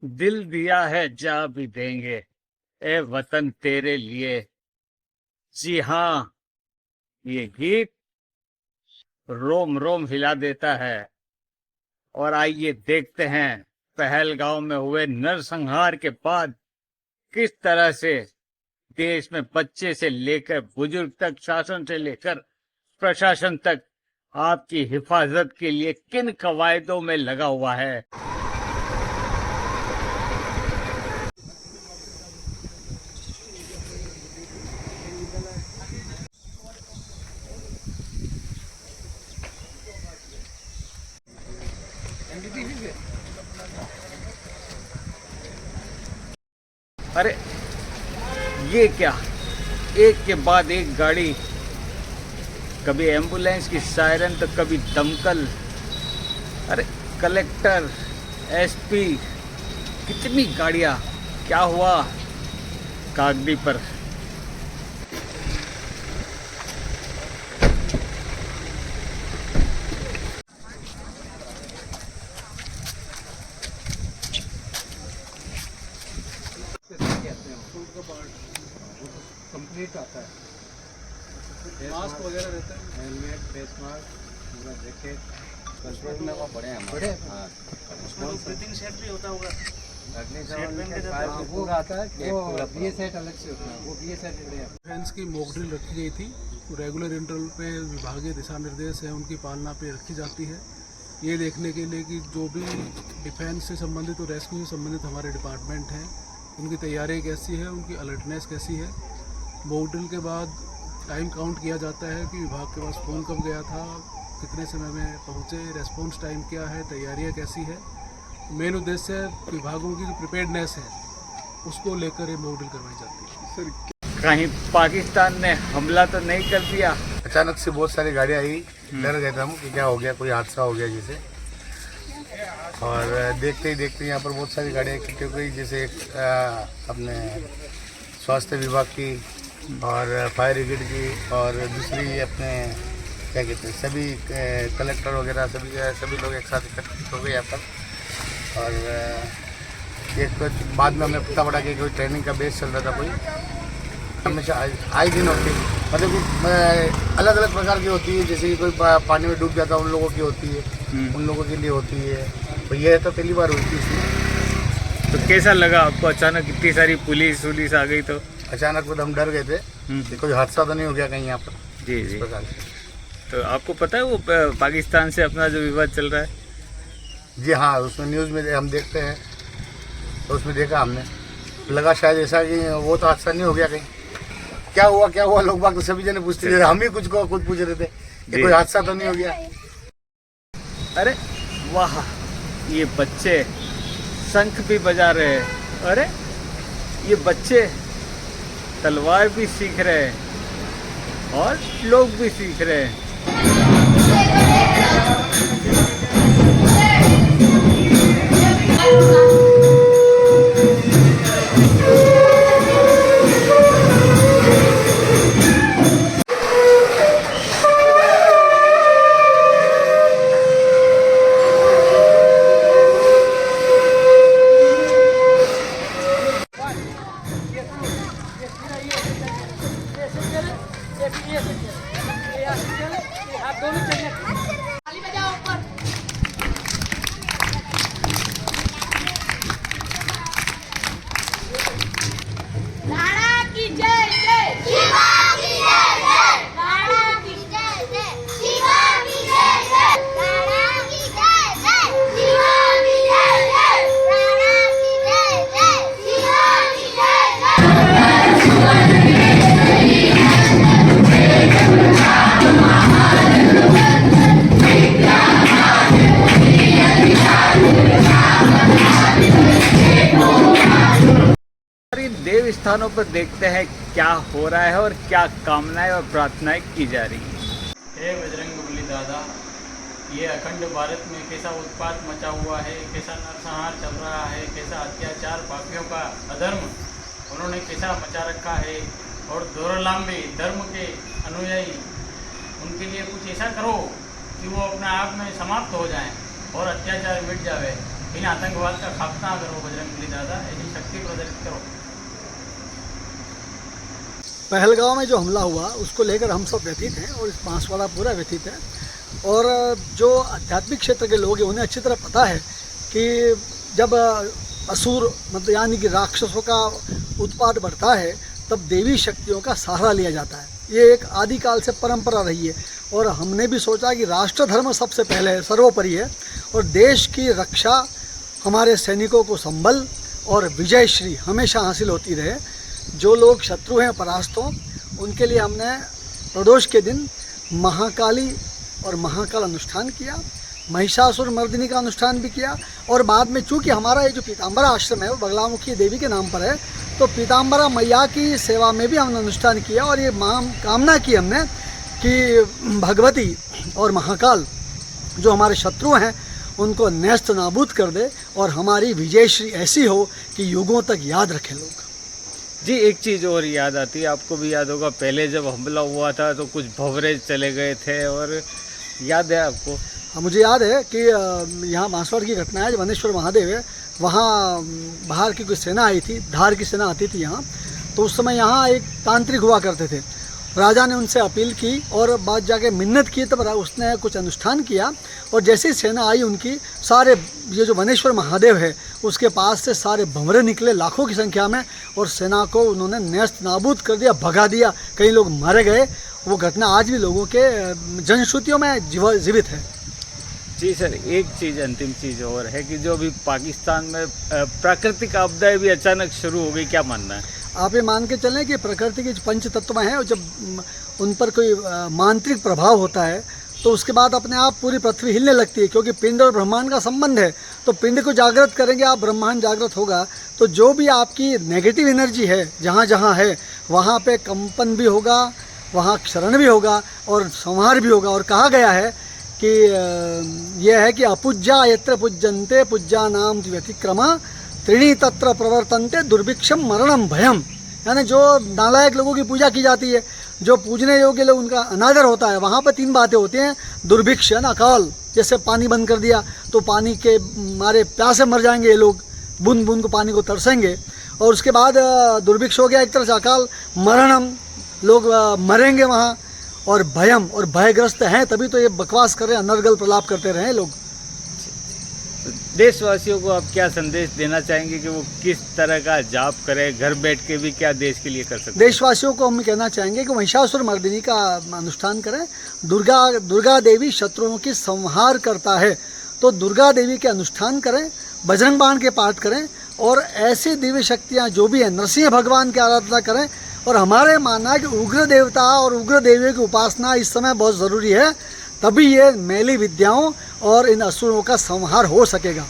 दिल दिया है जा भी देंगे ए वतन तेरे लिए। जी हाँ, ये गीत रोम रोम हिला देता है। और आइए देखते हैं पहलगांव में हुए नरसंहार के बाद किस तरह से देश में बच्चे से लेकर बुजुर्ग तक, शासन से लेकर प्रशासन तक आपकी हिफाजत के लिए किन कवायदों में लगा हुआ है। अरे ये क्या, एक के बाद एक गाड़ी, कभी एम्बुलेंस की सायरन तो कभी दमकल। अरे कलेक्टर, एसपी, कितनी गाड़ियां। क्या हुआ कागदी पर। कंप्लीट आता है, मास्क वगैरह रहता है, हेलमेट, फेस मास्क, पूरा जैकेट में वो बड़े हैं बड़े। हाँ, उसमें ब्रीथिंग सेट भी होता होगा। वो आता है, वो बीए सेट अलग से होता है, वो बीए सेट डिफेंस की मॉक ड्रिल रखी गई थी। रेगुलर इंटरवल पे विभागीय दिशा निर्देश है, उनकी पालना पे रखी जाती है, ये देखने के लिए कि जो भी डिफेंस से संबंधित और रेस्क्यू से संबंधित हमारे डिपार्टमेंट हैं, उनकी तैयारी कैसी है, उनकी अलर्टनेस कैसी है। मॉक ड्रिल के बाद टाइम काउंट किया जाता है कि विभाग के पास फ़ोन कब गया था, कितने समय में पहुँचे, रेस्पॉन्स टाइम क्या है, तैयारियाँ कैसी है। मेन उद्देश्य विभागों की जो प्रिपेयर्डनेस है उसको लेकर ये मॉक ड्रिल करवाई जाती है। सर कहीं पाकिस्तान ने हमला तो नहीं कर दिया? अचानक से बहुत सारी गाड़ियाँ आई, डर गए थे हम कि क्या हो गया, कोई हादसा हो गया जैसे। और देखते ही देखते यहाँ पर बहुत सारी गाड़ियाँ इकट्ठी हो गई, जैसे अपने स्वास्थ्य विभाग की और फायर ब्रिगेड की और दूसरी अपने क्या कहते हैं सभी कलेक्टर वगैरह सभी लोग एक साथ इकट्ठे हो गए यहाँ पर। और एक तो बाद में हमें पता पड़ा कि कोई ट्रेनिंग का बेस चल रहा था, कोई हमेशा आए दिन होती, मतलब कि अलग अलग प्रकार की होती है, जैसे कि कोई पानी में डूब जाता है उन लोगों की होती है, उन लोगों के लिए होती है। तो ये तो पहली बार हुई थी इसमें। तो कैसा लगा आपको अचानक इतनी सारी पुलिस आ गई? तो अचानक तो हम डर गए थे कि कोई हादसा तो नहीं हो गया कहीं यहाँ पर। जी जी। प्रकार तो आपको पता है वो पाकिस्तान से अपना जो विवाद चल रहा है? जी हाँ, उसमें न्यूज़ में हम देखते हैं, तो उसमें देखा हमने, लगा शायद ऐसा कि वो तो हादसा नहीं हो गया कहीं। क्या हुआ लोग बाग तो सभी जने पूछते थे, हम ही कुछ पूछ रहे थे कि कोई हादसा तो नहीं हो गया। अरे वाह, ये बच्चे शंख भी बजा रहे हैं। अरे ये बच्चे तलवार भी सीख रहे हैं और लोग भी सीख रहे हैं। देव स्थानों पर देखते हैं क्या हो रहा है और क्या कामनाएं और प्रार्थनाएं की जा रही हैं। हे बजरंगबली दादा, ये अखंड भारत में कैसा उत्पात मचा हुआ है, कैसा नरसंहार चल रहा है, कैसा अत्याचार, पापियों का अधर्म उन्होंने कैसा मचा रखा है, और धोरलाम्बी धर्म के अनुयायी उनके लिए कुछ ऐसा करो कि वो अपने आप में समाप्त हो जाएं और अत्याचार मिट जावे। इन आतंकवाद का खात्मा करो बजरंगबली दादा, ऐसी शक्ति प्रदर्शित करो। पहलगांव में जो हमला हुआ उसको लेकर हम सब व्यथित हैं और इस बांसवाड़ा पूरा व्यथित है। और जो आध्यात्मिक क्षेत्र के लोग हैं उन्हें अच्छी तरह पता है कि जब असुर मतलब यानी कि राक्षसों का उत्पात बढ़ता है तब देवी शक्तियों का सहारा लिया जाता है। ये एक आदिकाल से परंपरा रही है और हमने भी सोचा कि राष्ट्र धर्म सबसे पहले है, सर्वोपरि है, और देश की रक्षा हमारे सैनिकों को संबल और विजय श्री हमेशा हासिल होती रहे। जो लोग शत्रु हैं परास्त हों, उनके लिए हमने प्रदोष के दिन महाकाली और महाकाल अनुष्ठान किया, महिषासुर मर्दिनी का अनुष्ठान भी किया। और बाद में चूँकि हमारा ये जो पीताम्बरा आश्रम है वो बगलामुखी देवी के नाम पर है, तो पीताम्बरा मैया की सेवा में भी हमने अनुष्ठान किया और ये कामना की हमने कि भगवती और महाकाल जो हमारे शत्रु हैं उनको नेस्त नाबूद कर दे और हमारी विजयश्री ऐसी हो कि युगों तक याद रखें लोग। जी एक चीज़ और याद आती है, आपको भी याद होगा पहले जब हमला हुआ था तो कुछ भंवरे चले गए थे, और याद है आपको? हाँ, मुझे याद है कि यहाँ बांसवाड़ा की घटना है, जो वनेश्वर महादेव है वहाँ बाहर की कोई सेना आई थी, धार की सेना आती थी यहाँ, तो उस समय यहाँ एक तांत्रिक हुआ करते थे। राजा ने उनसे अपील की और बाद जाके मिन्नत की, तब उसने कुछ अनुष्ठान किया और जैसे ही सेना आई उनकी, सारे ये जो वनेश्वर महादेव है उसके पास से सारे भंवरे निकले लाखों की संख्या में और सेना को उन्होंने नेस्त नाबूद कर दिया, भगा दिया, कई लोग मारे गए। वो घटना आज भी लोगों के जनश्रुतियों में जीवित है। जी सर, एक चीज़ अंतिम चीज़ और है कि जो अभी पाकिस्तान में प्राकृतिक आपदाएं भी अचानक शुरू हो गई, क्या मानना है? आप ये मान के चलें कि प्रकृति के जो पंच तत्व हैं और जब उन पर कोई मांत्रिक प्रभाव होता है तो उसके बाद अपने आप पूरी पृथ्वी हिलने लगती है, क्योंकि पिंड और ब्रह्मांड का संबंध है। तो पिंड को जागृत करेंगे आप, ब्रह्मांड जागृत होगा, तो जो भी आपकी नेगेटिव एनर्जी है जहाँ जहाँ है वहाँ पे कंपन भी होगा, वहाँ क्षरण भी होगा और संहार भी होगा। और कहा गया है कि यह है कि अपूज्या यत्र पूज्यन्ते पूज्या नाम व्यतिक्रमा त्रिणी तत्र प्रवर्तन्ते दुर्भिक्षम मरणम भयम। यानी जो नालायक लोगों की पूजा की जाती है, जो पूजने योग्य लोग उनका अनादर होता है, वहाँ पर तीन बातें होती हैं। दुर्भिक्ष यानी अकाल, जैसे पानी बंद कर दिया तो पानी के मारे प्यासे मर जाएंगे ये लोग, बूंद बूंद को पानी को तरसेंगे। और उसके बाद दुर्भिक्ष हो गया एक तरह से अकाल, मरणम लोग मरेंगे वहाँ, और भयम और भयग्रस्त हैं, तभी तो ये बकवास कर रहे हैं, अनर्गल प्रलाप करते रहे लोग। देशवासियों को आप क्या संदेश देना चाहेंगे कि वो किस तरह का जाप करें, घर बैठ के भी क्या देश के लिए कर सकते हैं? देशवासियों को हम कहना चाहेंगे कि महिषासुर मर्दिनी का अनुष्ठान करें। दुर्गा देवी शत्रुओं की संहार करता है, तो दुर्गा देवी के अनुष्ठान करें, बजरंग बाण के पाठ करें और ऐसी दिव्य शक्तियाँ जो भी हैं, नरसिंह भगवान की आराधना करें। और हमारे मानना है कि उग्र देवता और उग्र देवियों की उपासना इस समय बहुत ज़रूरी है, तभी ये मैली विद्याओं और इन असुरों का संहार हो सकेगा।